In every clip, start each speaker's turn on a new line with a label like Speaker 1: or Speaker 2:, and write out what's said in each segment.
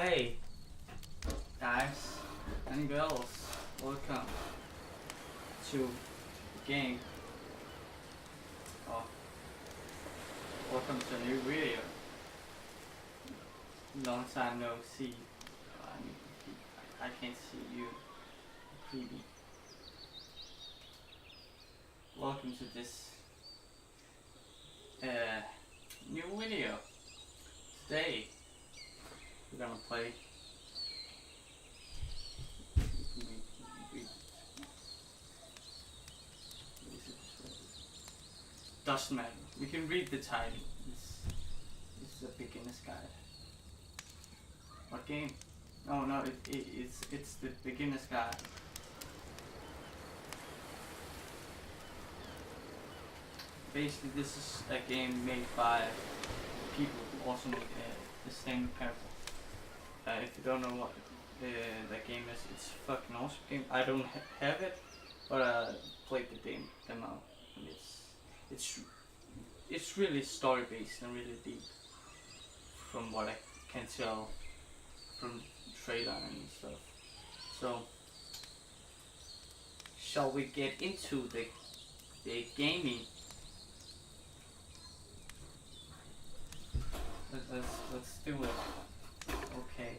Speaker 1: Hey, guys and girls, welcome to the game. Oh, welcome to a new video. Long time no see. I can't see you. Creepy. Welcome to this new video. Today we're gonna play. Doesn't matter. We can read the title. This is a beginner's guide. What game? No, it's the beginner's guide. Basically, this is a game made by people who also make the same character. If you don't know what that game is, it's a fucking awesome game. I don't have it, but I played the demo, and it's really story based and really deep, from what I can tell from the trailer and stuff. So, shall we get into the gaming? Let's do it. Okay.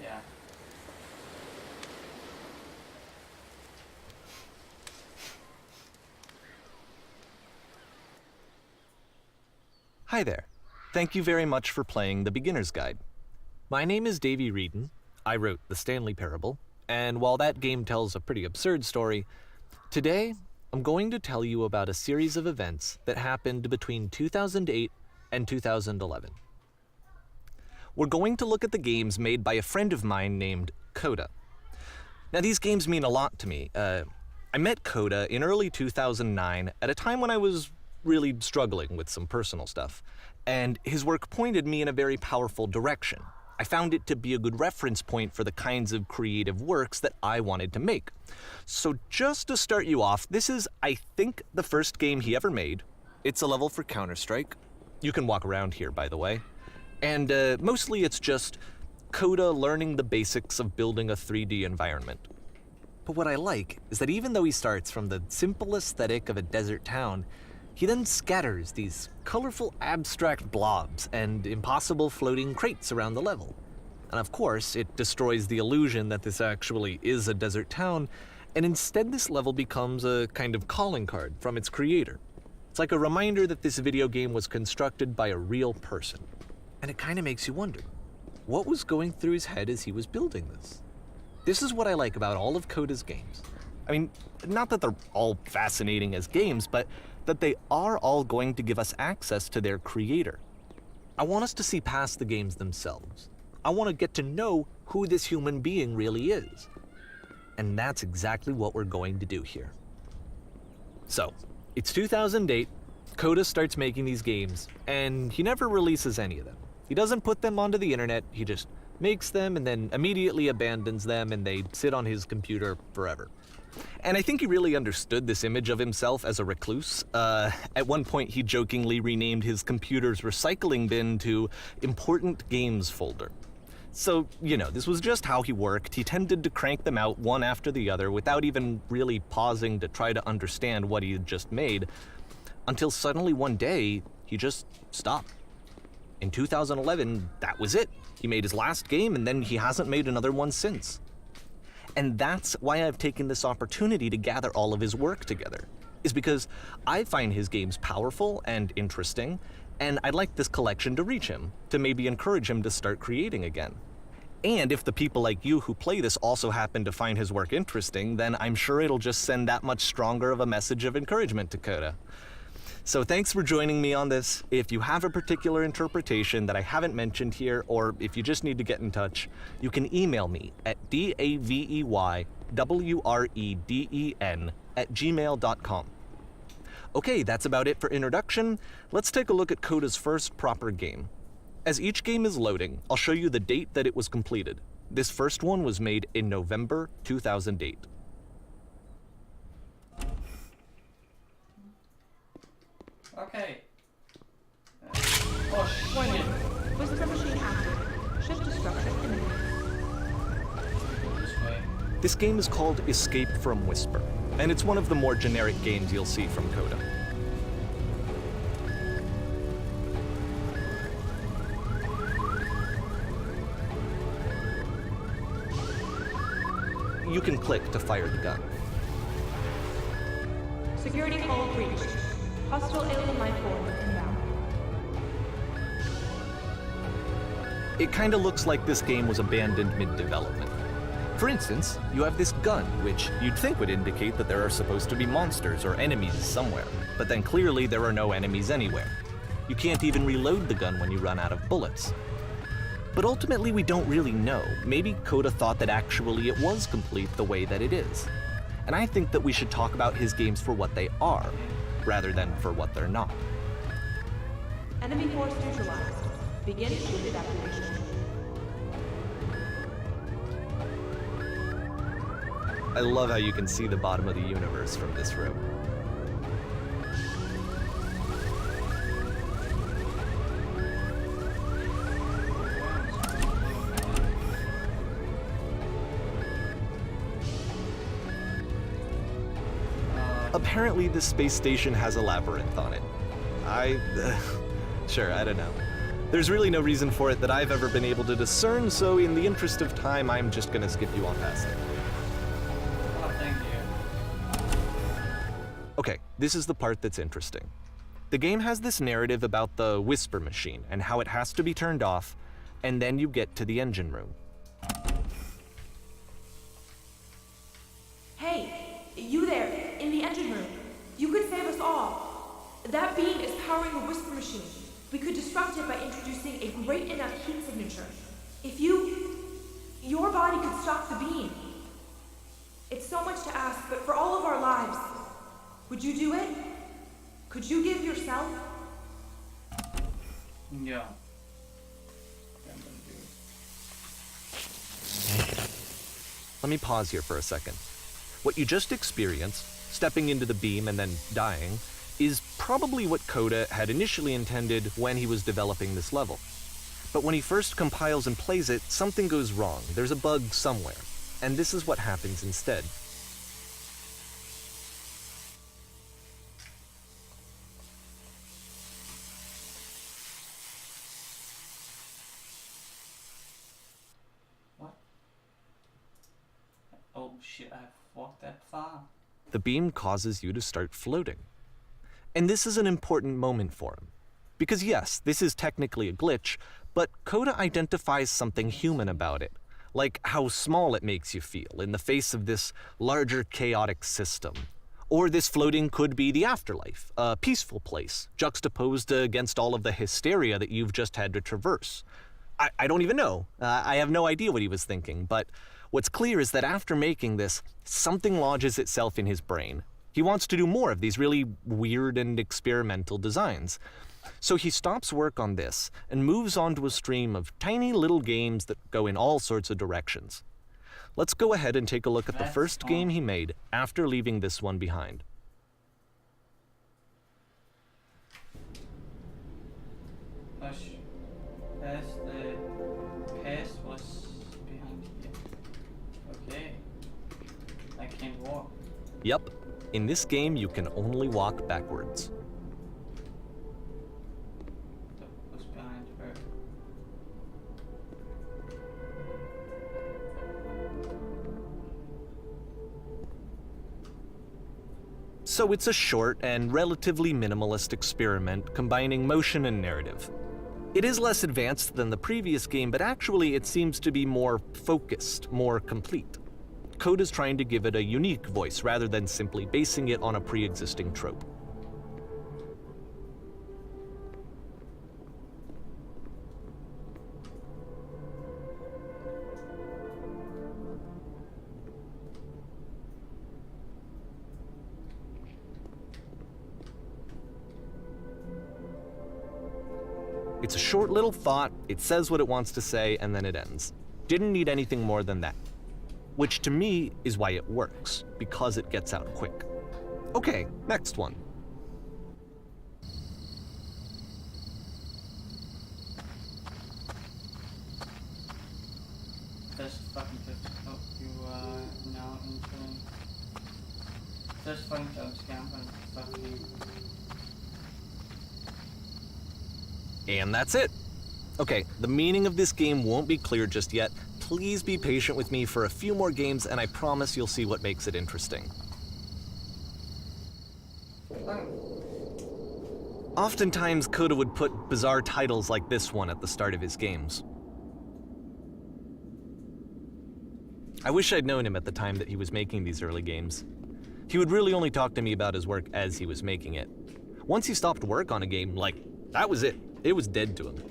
Speaker 1: Yeah.
Speaker 2: Hi there. Thank you very much for playing The Beginner's Guide. My name is Davey Reedon. I wrote The Stanley Parable, and while that game tells a pretty absurd story, today I'm going to tell you about a series of events that happened between 2008 and 2011. We're going to look at the games made by a friend of mine named Coda. Now, these games mean a lot to me. I met Coda in early 2009 at a time when I was really struggling with some personal stuff, and his work pointed me in a very powerful direction. I found it to be a good reference point for the kinds of creative works that I wanted to make. So just to start you off, this is, I think, the first game he ever made. It's a level for Counter-Strike. You can walk around here, by the way. And mostly it's just Coda learning the basics of building a 3D environment. But what I like is that even though he starts from the simple aesthetic of a desert town, he then scatters these colorful abstract blobs and impossible floating crates around the level. And of course, it destroys the illusion that this actually is a desert town, and instead this level becomes a kind of calling card from its creator. It's like a reminder that this video game was constructed by a real person. And it kind of makes you wonder, what was going through his head as he was building this? This is what I like about all of Coda's games. I mean, not that they're all fascinating as games, but that they are all going to give us access to their creator. I want us to see past the games themselves. I want to get to know who this human being really is. And that's exactly what we're going to do here. So, it's 2008, Coda starts making these games, and he never releases any of them. He doesn't put them onto the internet, he just makes them and then immediately abandons them, and they sit on his computer forever. And I think he really understood this image of himself as a recluse. At one point, he jokingly renamed his computer's recycling bin to Important Games Folder. So, you know, this was just how he worked. He tended to crank them out one after the other without even really pausing to try to understand what he had just made, until suddenly one day, he just stopped. In 2011, that was it. He made his last game, and then he hasn't made another one since. And that's why I've taken this opportunity to gather all of his work together, is because I find his games powerful and interesting, and I'd like this collection to reach him, to maybe encourage him to start creating again. And if the people like you who play this also happen to find his work interesting, then I'm sure it'll just send that much stronger of a message of encouragement to Coda. So thanks for joining me on this. If you have a particular interpretation that I haven't mentioned here, or if you just need to get in touch, you can email me at daveywreden@gmail.com. Okay, that's about it for introduction. Let's take a look at Coda's first proper game. As each game is loading, I'll show you the date that it was completed. This first one was made in November 2008.
Speaker 1: Okay. Oh
Speaker 3: Warning.
Speaker 1: shit.
Speaker 3: Whisper machine active. Shift destruction imminent.
Speaker 1: This way.
Speaker 2: This game is called Escape from Whisper, and it's one of the more generic games you'll see from Coda. You can click to fire the gun.
Speaker 3: Security hull breached. Hostile alien life form inbound.
Speaker 2: It kinda looks like this game was abandoned mid-development. For instance, you have this gun, which you'd think would indicate that there are supposed to be monsters or enemies somewhere, but then clearly there are no enemies anywhere. You can't even reload the gun when you run out of bullets. But ultimately we don't really know. Maybe Coda thought that actually it was complete the way that it is. And I think that we should talk about his games for what they are, rather than for what they're not.
Speaker 3: Enemy force neutralized. Begin ship evacuation.
Speaker 2: I love how you can see the bottom of the universe from this room. Apparently, this space station has a labyrinth on it. Sure, I don't know. There's really no reason for it that I've ever been able to discern, so in the interest of time, I'm just gonna skip you on past it.
Speaker 1: Oh, thank you.
Speaker 2: Okay, this is the part that's interesting. The game has this narrative about the Whisper machine and how it has to be turned off, and then you get to the engine room.
Speaker 3: Hey, you there, in the engine room. You could save us all. That beam is powering the Whisper machine. We could disrupt it by introducing a great enough heat signature. If your body could stop the beam. It's so much to ask, but for all of our lives, would you do it? Could you give yourself?
Speaker 1: Yeah. I'm gonna do it.
Speaker 2: Let me pause here for a second. What you just experienced, stepping into the beam and then dying, is probably what Coda had initially intended when he was developing this level. But when he first compiles and plays it, something goes wrong. There's a bug somewhere. And this is what happens instead.
Speaker 1: What? Oh shit, I've walked that far.
Speaker 2: The beam causes you to start floating. And this is an important moment for him. Because yes, this is technically a glitch, but Coda identifies something human about it, like how small it makes you feel in the face of this larger chaotic system. Or this floating could be the afterlife, a peaceful place, juxtaposed against all of the hysteria that you've just had to traverse. I don't even know. I have no idea what he was thinking, but what's clear is that after making this, something lodges itself in his brain. He wants to do more of these really weird and experimental designs. So he stops work on this and moves on to a stream of tiny little games that go in all sorts of directions. Let's go ahead and take a look at the
Speaker 1: That's
Speaker 2: first
Speaker 1: fun.
Speaker 2: game he made after leaving this one behind.
Speaker 1: Hush. The past was behind here. Okay. I can't walk.
Speaker 2: Yep, in this game you can only walk backwards.
Speaker 1: That was behind her.
Speaker 2: So it's a short and relatively minimalist experiment combining motion and narrative. It is less advanced than the previous game, but actually it seems to be more focused, more complete. Coda's trying to give it a unique voice rather than simply basing it on a pre-existing trope. It's a short little thought, it says what it wants to say, and then it ends. Didn't need anything more than that. Which to me is why it works, because it gets out quick. Okay, next one.
Speaker 1: there's fucking jump scare, I'm gonna fucking...
Speaker 2: And that's it. Okay, the meaning of this game won't be clear just yet. Please be patient with me for a few more games, and I promise you'll see what makes it interesting. Oftentimes, Coda would put bizarre titles like this one at the start of his games. I wish I'd known him at the time that he was making these early games. He would really only talk to me about his work as he was making it. Once he stopped work on a game, like, that was it. It was dead to him.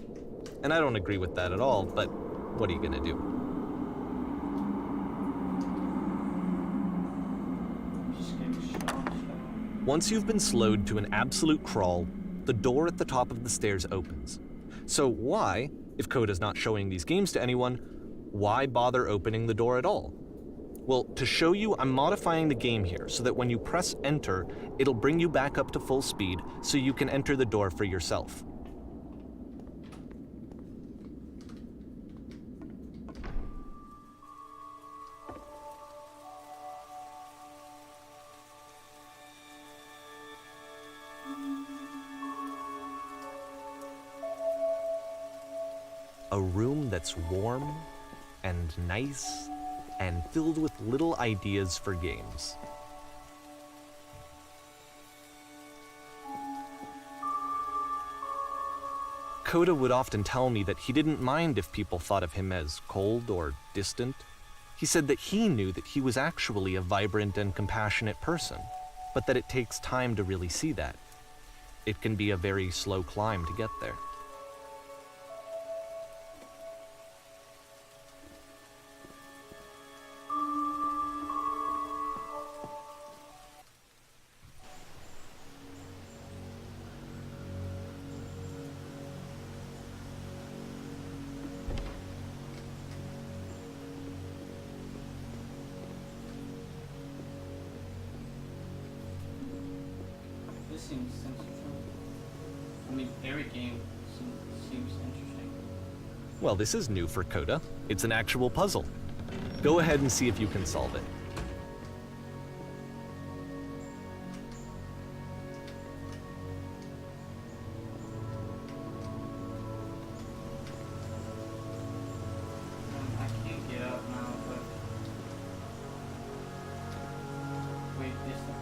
Speaker 2: And I don't agree with that at all, but what are you gonna do?
Speaker 1: Just getting shot.
Speaker 2: Once you've been slowed to an absolute crawl, the door at the top of the stairs opens. So why, if Coda's not showing these games to anyone, why bother opening the door at all? Well, to show you, I'm modifying the game here so that when you press enter, it'll bring you back up to full speed so you can enter the door for yourself. A room that's warm and nice and filled with little ideas for games. Coda would often tell me that he didn't mind if people thought of him as cold or distant. He said that he knew that he was actually a vibrant and compassionate person, but that it takes time to really see that. It can be a very slow climb to get there.
Speaker 1: This seems interesting. I mean, every game seems interesting.
Speaker 2: Well, this is new for Coda. It's an actual puzzle. Go ahead and see if you can solve it.
Speaker 1: I can't get up now, but... Wait, this thing?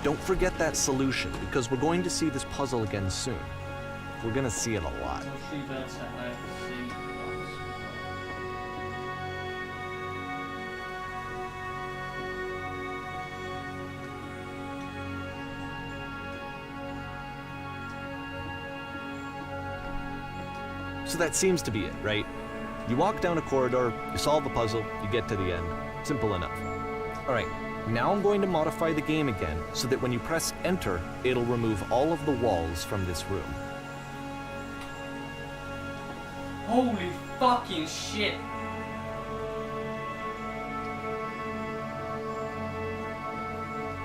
Speaker 2: Don't forget that solution, because we're going to see this puzzle again soon. We're gonna see it a lot.
Speaker 1: So she bets that I have to see once.
Speaker 2: So that seems to be it, right? You walk down a corridor, you solve a puzzle, you get to the end. Simple enough. All right, now I'm going to modify the game again so that when you press enter, it'll remove all of the walls from this room.
Speaker 1: Holy fucking shit!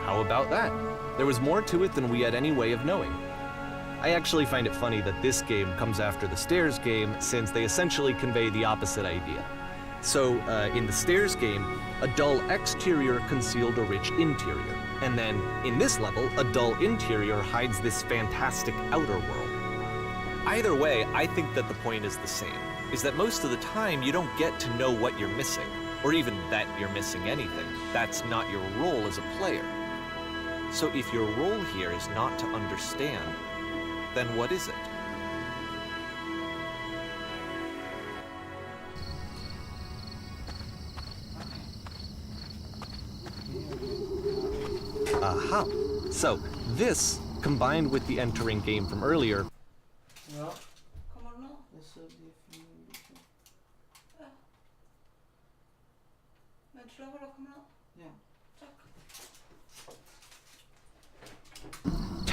Speaker 2: How about that? There was more to it than we had any way of knowing. I actually find it funny that this game comes after the Stairs game, since they essentially convey the opposite idea. So, in the Stairs game, a dull exterior concealed a rich interior. And then, in this level, a dull interior hides this fantastic outer world. Either way, I think that the point is the same, is that most of the time you don't get to know what you're missing, or even that you're missing anything. That's not your role as a player. So if your role here is not to understand, then what is it? Aha! So, this, combined with the entering game from earlier...
Speaker 1: Ja, kan man nå? Det så definitivt. Ja. Men slå vad då kommer nå? Ja. Tack.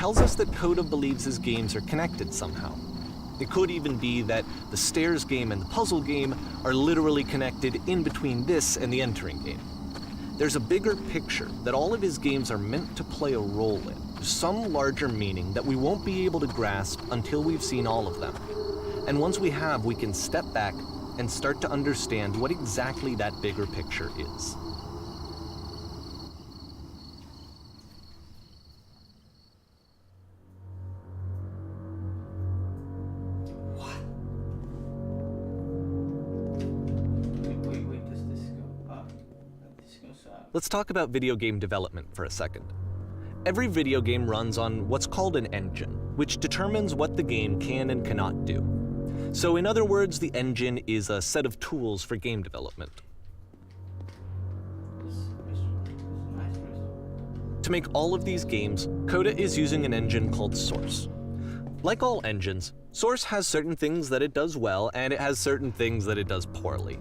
Speaker 2: tells us that Coda believes his games are connected somehow. It could even be that the stairs game and the puzzle game are literally connected in between this and the entering game. There's a bigger picture that all of his games are meant to play a role in, some larger meaning that we won't be able to grasp until we've seen all of them. And once we have, we can step back and start to understand what exactly that bigger picture is.
Speaker 1: Wait, does this go up? This goes up.
Speaker 2: Let's talk about video game development for a second. Every video game runs on what's called an engine, which determines what the game can and cannot do. So in other words, the engine is a set of tools for game development.
Speaker 1: This nice restaurant.
Speaker 2: To make all of these games, Coda is using an engine called Source. Like all engines, Source has certain things that it does well, and it has certain things that it does poorly.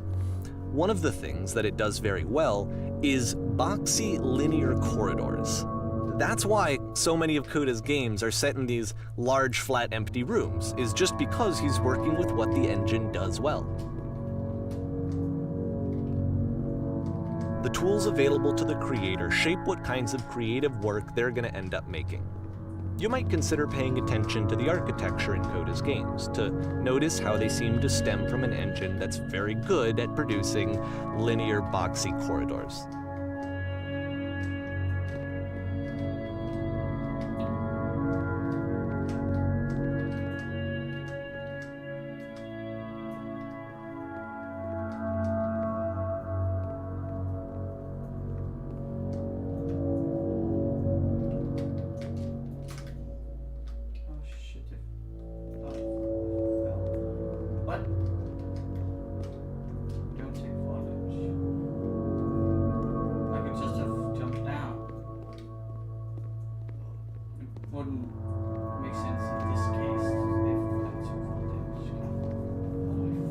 Speaker 2: One of the things that it does very well is boxy linear corridors. That's why so many of Coda's games are set in these large, flat, empty rooms, is just because he's working with what the engine does well. The tools available to the creator shape what kinds of creative work they're going to end up making. You might consider paying attention to the architecture in Coda's games to notice how they seem to stem from an engine that's very good at producing linear, boxy corridors.
Speaker 1: Oh shit. What? Don't take footage. I could just have jumped down. It wouldn't make sense in this case if I took footage.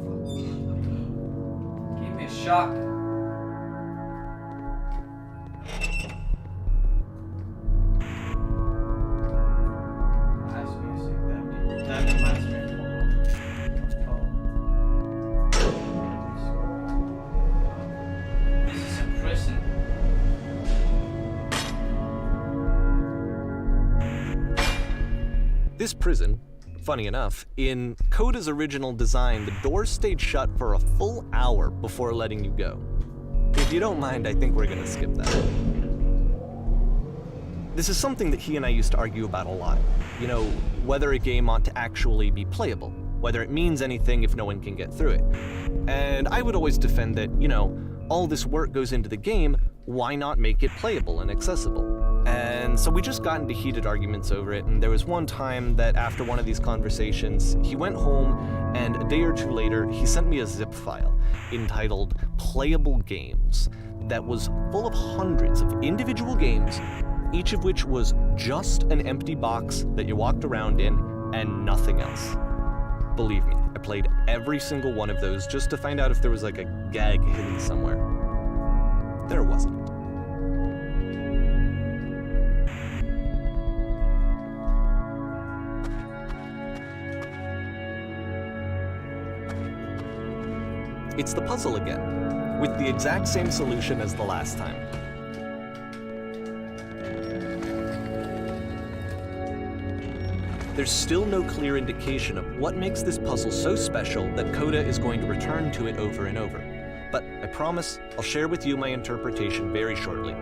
Speaker 1: Oh, fuck. Give me a shock. Nice music. That reminds me of This is a prison.
Speaker 2: This prison, funny enough, in Coda's original design, the doors stayed shut for a full hour before letting you go. If you don't mind, I think we're gonna skip that. This is something that he and I used to argue about a lot. You know, whether a game ought to actually be playable, whether it means anything if no one can get through it. And I would always defend that, you know, all this work goes into the game, why not make it playable and accessible? And so we just got into heated arguments over it, and there was one time that after one of these conversations, he went home, and a day or two later, he sent me a zip file entitled Playable Games that was full of hundreds of individual games, each of which was just an empty box that you walked around in and nothing else. Believe me, I played every single one of those just to find out if there was like a gag hidden somewhere. There wasn't. It's the puzzle again, with the exact same solution as the last time. There's still no clear indication of what makes this puzzle so special that Coda is going to return to it over and over. But I promise I'll share with you my interpretation very shortly.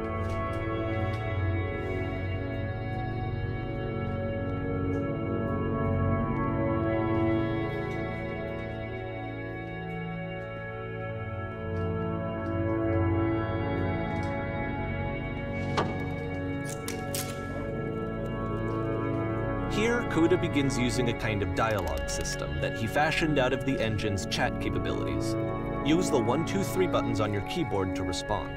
Speaker 2: Here, Coda begins using a kind of dialogue system that he fashioned out of the engine's chat capabilities. Use the 1, 2, 3 buttons on your keyboard to respond.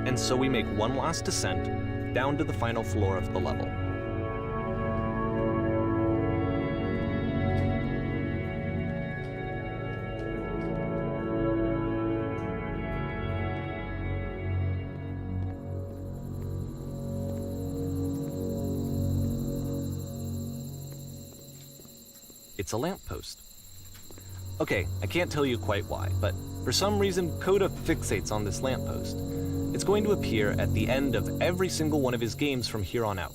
Speaker 2: and so we make one last descent down to the final floor of the level. It's a lamppost. Okay, I can't tell you quite why, but for some reason, Coda fixates on this lamppost. It's going to appear at the end of every single one of his games from here on out.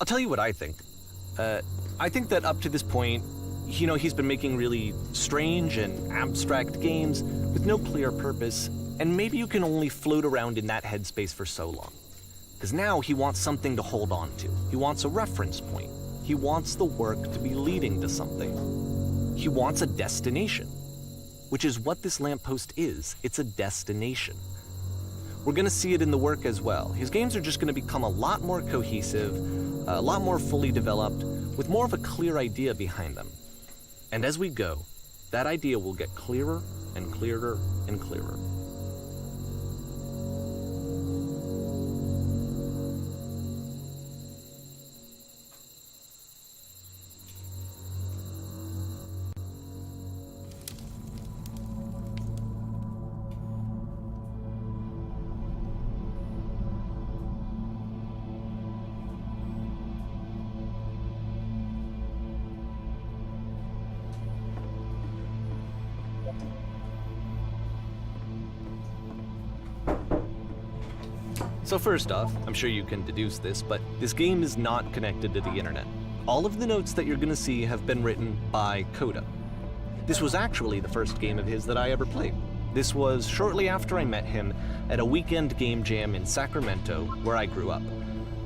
Speaker 2: I'll tell you what I think. I think that up to this point, he's been making really strange and abstract games with no clear purpose, and maybe you can only float around in that headspace for so long. Because now he wants something to hold on to. He wants a reference point. He wants the work to be leading to something. He wants a destination, which is what this lamppost is. It's a destination. We're gonna see it in the work as well. His games are just gonna become a lot more cohesive, a lot more fully developed, with more of a clear idea behind them. And as we go, that idea will get clearer and clearer and clearer. So first off, I'm sure you can deduce this, but this game is not connected to the internet. All of the notes that you're gonna see have been written by Coda. This was actually the first game of his that I ever played. This was shortly after I met him at a weekend game jam in Sacramento, where I grew up.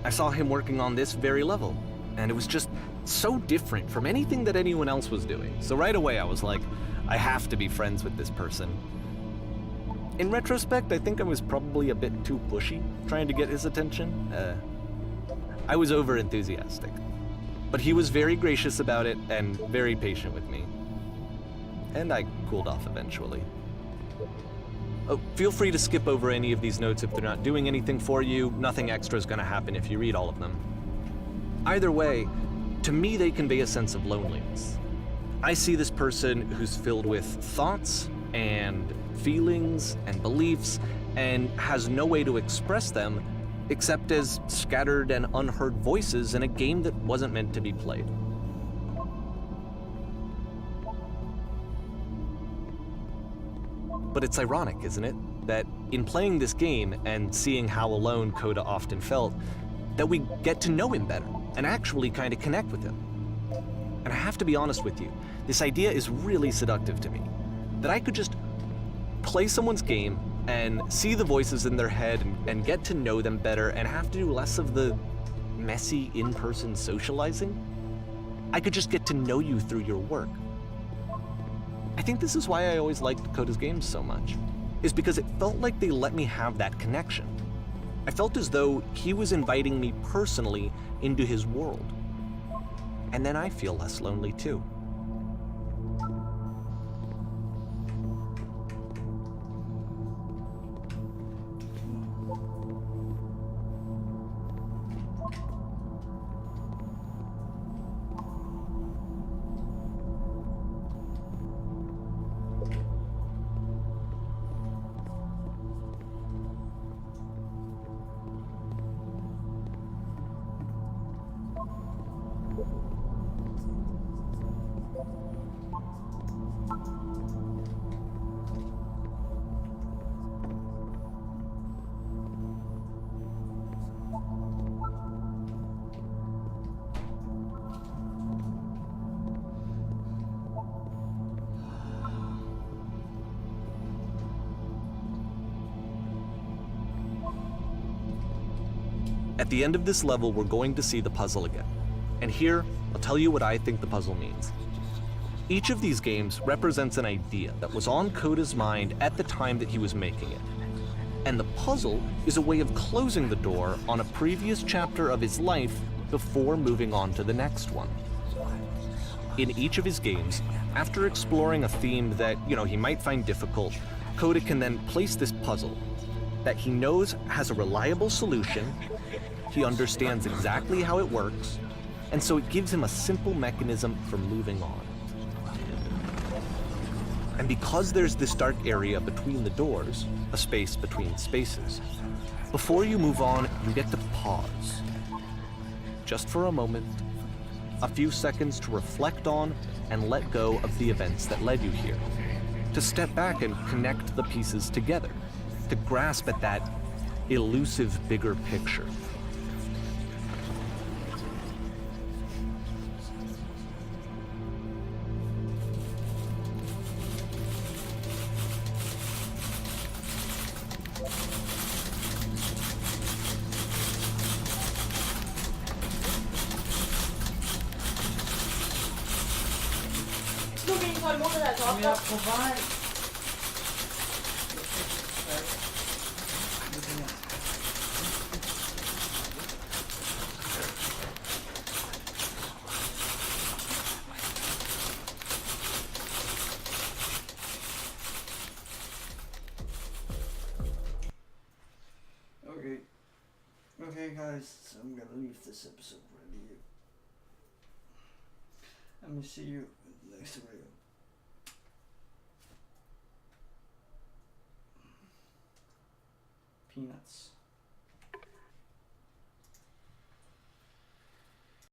Speaker 2: I saw him working on this very level, and it was just so different from anything that anyone else was doing. So right away I was like, I have to be friends with this person. In retrospect, I think I was probably a bit too pushy, trying to get his attention. I was over-enthusiastic. But he was very gracious about it and very patient with me. And I cooled off eventually. Oh, feel free to skip over any of these notes if they're not doing anything for you. Nothing extra is gonna happen if you read all of them. Either way, to me they convey a sense of loneliness. I see this person who's filled with thoughts and feelings and beliefs and has no way to express them except as scattered and unheard voices in a game that wasn't meant to be played. But it's ironic, isn't it, that in playing this game and seeing how alone Coda often felt, that we get to know him better and actually kind of connect with him. And I have to be honest with you, this idea is really seductive to me, that I could just play someone's game and see the voices in their head and get to know them better and have to do less of the messy in-person socializing. I could just get to know you through your work. I think this is why I always liked Coda's games so much, is because it felt like they let me have that connection. I felt as though he was inviting me personally into his world. And then I feel less lonely too. At the end of this level, we're going to see the puzzle again. And here, I'll tell you what I think the puzzle means. Each of these games represents an idea that was on Coda's mind at the time that he was making it. And the puzzle is a way of closing the door on a previous chapter of his life before moving on to the next one. In each of his games, after exploring a theme that, he might find difficult, Coda can then place this puzzle that he knows has a reliable solution, he understands exactly how it works, and so it gives him a simple mechanism for moving on. And because there's this dark area between the doors, a space between spaces, before you move on, you get to pause. Just for a moment, a few seconds to reflect on and let go of the events that led you here. To step back and connect the pieces together. To grasp at that elusive bigger picture.
Speaker 3: Still getting more of that
Speaker 1: Come here, provide. Okay. Okay, guys, so I'm gonna leave this episode right here. Let me see you in the next video. Peanuts.